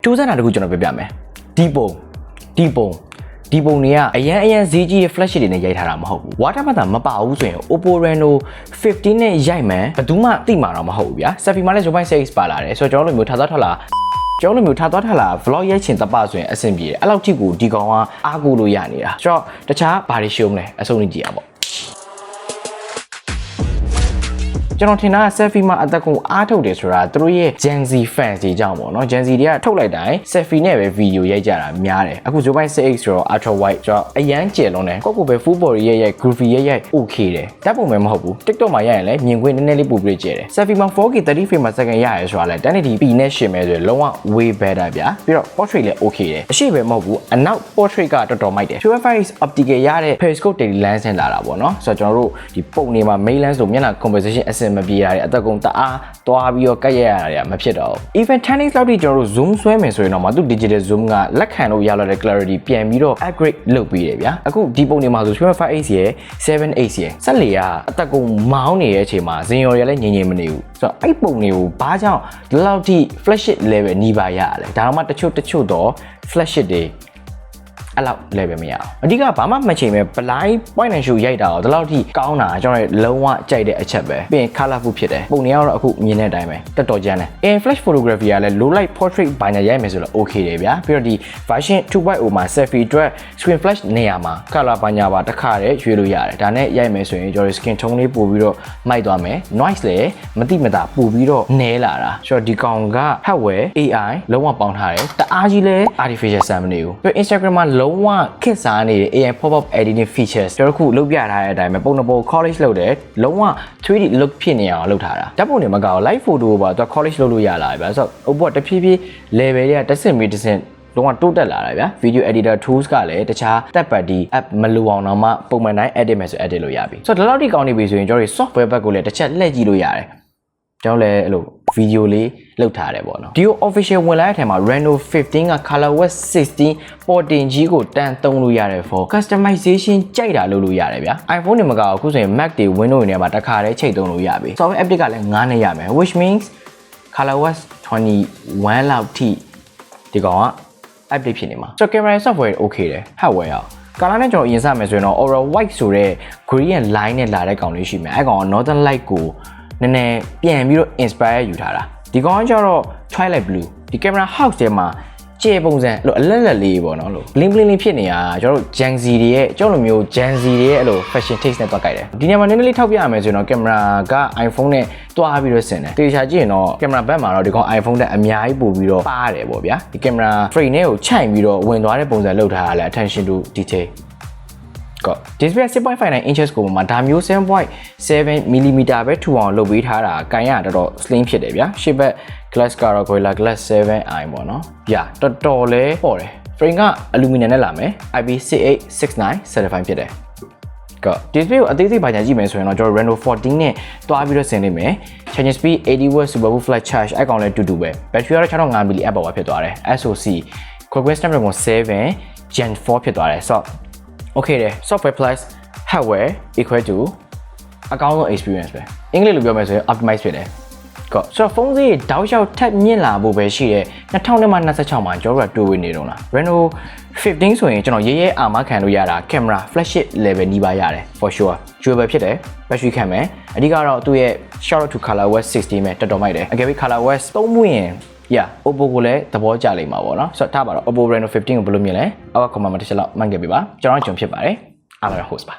စူးစမ်းတာတခုကျွန်တော်ပြပြမယ်ဒီပုံတွေကအရန်ဈေးကြီးရဲ့ flash တွေနဲ့ရိုက်ထားတာမဟုတ်ဘူး water မှမပါဘူးဆိုရင် Oppo Reno 15နဲ့ရိုက်မှန်ဘယ်သူမှသိမှာတော့မဟုတ်ဘူးဗျာ selfie မှာလည်း 0.6x ပါလာတယ်ဆိုတော့ကျွန်တော်တို့မျိုးထားသွားထားလာ vlog ရိုက်ချင်တပဆိုရင်အဆင်ပြေတယ်အဲ့လောက်ထိကိုဒီကောင်ကအားကိုလို့ရနေတာဆိုတော့တခြားဘာတွေရှုံးလဲအဆုံးနေကြည့်ရပါကျွန်တော်ထင်တာ selfie မှာအသက်ကုန်အားထုတ်တယ်ဆိုတာသူတို့ရဲ့ Gen Z fans တွေကြောင့်ပေါ့နော် Gen Z တွေကထုတ်လိုက်တိုင်း selfie နဲ့ပဲ video ရိုက်ကြတာများတယ်အခု 0.6x ဆိုတော့ ultra wide ဆိုတော့အရန်ကျယ်လွန်းတယ်ကိုပဲ full body ရိုက် groovy ရိုက် okay တယ်ဓာတ်ပုံပဲမဟုတ်ဘူး TikTok မှာရိုက်ရင်လည်းမြင်ကွင်းနည်းနည်းလေးပိုပြီးကျယ်တယ် selfie မှာ 4K 30 frame per second ရရဲဆိုတာလည်း 1080p နဲ့ရှင်မဲ့ဆိုရင်လုံးဝ way better ဗျာပြီးတော့ portrait လည်း okay တယ်အရှိပဲမဟုတ်ဘူးအနောက် portrait ကတော်တော်မိုက်တယ် 2.5x optical ရတဲ့ periscope daily lens နဲ့လာတာပေါ့နော်ဆိုတော့ကျွန်တော်တို့ဒီပုံတွေမှာ main lens လို့မျက်နှာ composition အဆင်မပြေရတယ်အသက်ကုန်တအားသွားပြီးတော့ကတ်ရရတယ်မဖြစ်တော့ဘူး even 10x လောက်ထိကျွန်တော်တို့ zoom ဆွဲမယ်ဆိုရင်တော့မှသူ digital zoom ကလက်ခံလို့ရလာတဲ့ clarity ပြန်ပြီးတော့ upgrade လုပ်ပေးတယ်ဗျာအခုဒီပုံတွေမှာဆို 2.5x ရယ် 7x ရယ်ဆက်လေကအသက်ကုန်မောင်းနေတဲ့အချိန်မှာဇင်ရော်ရလည်းငြိမ်မနေဘူးဆိုတော့အဲ့ပုံတွေကိုဘာကြောင့်ဒီလောက်ထိ flash level နီးပါရရလဲဒါမှတချို့တော့ flash တွေအဲ့လောက် level မရအောင်အဓိကဘာမှမချိန်ပဲ blind point and show ရိုက်တာတော့ဒီလောက်ထိကောင်းတာကျွန်တော်လုံးဝကြိုက်တဲ့အချက်ပဲပြီးရင် colorful ဖြစ်တယ်ပုံတွေကတော့အခုမြင်တဲ့အတိုင်းပဲတော်တော်ကျန်းတယ် in flash photography ကလည်း low light portrait ဘာညာရိုက်မယ်ဆိုတော့ okay တယ်ဗျာပြီးတော့ဒီ version 2.0 မှာ selfie အတွက် screen flash နေရာမှာ color ဘာညာပါတစ်ခါတည်းရွေးလို့ရတယ်ဒါနဲ့ရိုက်မယ်ဆိုရင်ကျွန်တော် skin tone လေးပို့ပြီးတော့မိုက်သွားမယ် noise လည်းမတိမတာပို့ပြီးတော့နည်းလာတာဆိုတော့ဒီကောင်က hardware AI လုံးဝပေါင်းထားတယ်တအားကြီးလဲ artificial sound မနေဘူးပြီး Instagram မှာလုံးဝခက်စားနေတဲ့ AI pop-up editing features ကျွန်တော်ခုလုပ်ပြထားတဲ့အတိုင်းပဲပုံတစ်ပုံ collage လုပ်တယ်လုံးဝ 3D look ဖြစ်နေအောင်လုပ်ထားတာဓာတ်ပုံတွေမကောက် live photo ပါသူ collage လုပ်လို့ရလာပြီဗျာဆိုတော့ Oppo တဖြည်းဖြည်း level တွေကတစ်ဆင့်ပြီးတစ်ဆင့်လုံးဝတိုးတက်လာတာဗျာ video editor tools ကလည်းတခြား third party app မလိုအောင်တော့မှပုံမှန်တိုင်း edit မယ်ဆို edit လို့ရပြီဆိုတော့ဒီလောက်ထိကောင်းနေပြီဆိုရင်ကျွန်တော်တို့ software ဘက်ကိုလည်းတစ်ချက်လှည့်ကြည့်လို့ရတယ်ကျွန်တော်လည်းအဲ့လို video လေးလုပ်ထားတယ်ပေါ့နော်ဒီ official ဝင်လာတဲ့အထက်မှာ Reno 15 က ColorOS 16 ပေါ်တင်ကြီးကိုတန်းသုံးလို့ရတယ် for customization ကြိုက်တာလုပ်လို့ရတယ်ဗျာ iPhone တွေမကအခုဆိုရင် Mac တွေ Windows တွေထဲမှာတစ်ခါတည်းချိန်သုံးလို့ရပြီ software update ကလည်း9နဲ့ရမယ် which means ColorOS 21 လောက်ထိဒီကောင်က update ဖြစ်နေမှာဆိုတော့ camera software okay တယ် hardware ရောကာလာနဲ့ကျွန်တော်အရင်စမယ်ဆိုရင်တော့ Aura White ဆိုတဲ့ green line နဲ့လာတဲ့ကောင်လေးရှိမယ်အဲ့ကောင်က Northern Light ကိုနည်းနည်းပြန်ပြီးတော့ inspire ယူထားတာဒီကောင်ကကျတော့ Twilight Blue ဒီ camera house ထဲမှာကျေပုံစံအဲ့လိုအလက်လေးပေါ့နော်လို့ bling bling လေးဖြစ်နေတာကျွန်တော်တို့ Gen Z တွေရဲ့ကျွန်တော်လိုမျိုး Gen Z တွေရဲ့အဲ့လို fashion taste နဲ့တွက်ကြိုက်တယ်ဒီနေရာမှာနည်းနည်းလေးထောက်ပြရမယ်ဆိုရင်တော့ camera က iPhone နဲ့တွားပြီးတော့ဆင်တယ်တေချာကြည့်ရင်တော့ camera ဘက်မှာတော့ဒီကောင် iPhone နဲ့အများကြီးပို့ပြီးတော့ပါတယ်ပေါ့ဗျာဒီ camera frame နဲ့ကိုခြိုက်ပြီးတော့ဝင်သွားတဲ့ပုံစံလောက်ထားရလဲ attention to detail display 6.59 inches ကိုမှာဒါမျိုး 7.7mm ပဲထူအောင်လုပ်ပေးထားတာကန်ရတော်တော် slim ဖြစ်တယ်ဗျာရှေ့ဘက် glass ကတော့ Gorilla Glass 7i ပေါ့နော်တော်တော်လေးပေါ့တယ် frame က aluminum နဲ့လာမယ် IP6869 certified ဖြစ်တယ်display ကိုအသေးစိတ်ပါညာကြည့်မယ်ဆိုရင်တော့ကျွန်တော် Reno 14 နဲ့တွားပြီးတော့ဆင်နေမယ် charging speed 80W super fast charge အကောင်လည်းတူပဲ battery ကတော့ 6000mAh ပါဖြစ်သွားတယ် SoC Qualcomm Snapdragon 7 Gen 4ဖြစ်သွားတယ်ဆိုတော့okay တယ် software plus hardware equal to အကောင်းဆုံး experience ပဲအင်္ဂလိပ်လိုပြောမယ်ဆိုရင် optimize ဖြစ်တယ်ဆိုတော့ဖုန်းဈေးတောက်လျှောက်ထပ်မြင့်လာဖို့ပဲရှိတဲ့2026မှာကျွန်တော်တို့ကတွေ့နေတော့လား Reno 15ဆိုရင်ကျွန်တော်ရေးအာမခံလို့ရတာ camera flagship level နီးပါးရတယ် for sure durable ဖြစ်တယ် battery ခံမယ်အဓိကတော့သူ့ရဲ့ shout out to ColorOS 16ပဲတော်တော်မိုက်တယ်အကယ်၍ ColorOS သုံးမှုရင်Oppo ကိုလည်းသဘောကျလိမ့်မှာပေါ့နော်ဆိုတော့ထားပါတော့ Oppo Reno 15ကိုဘယ်လိုမြင်လဲအောက်က comment မှာတစ်ချက်လောက်မှတ်ခဲ့ပေးပါကျွန်တော်ကျွန်ဖြစ်ပါတယ်အားလုံး host ပါ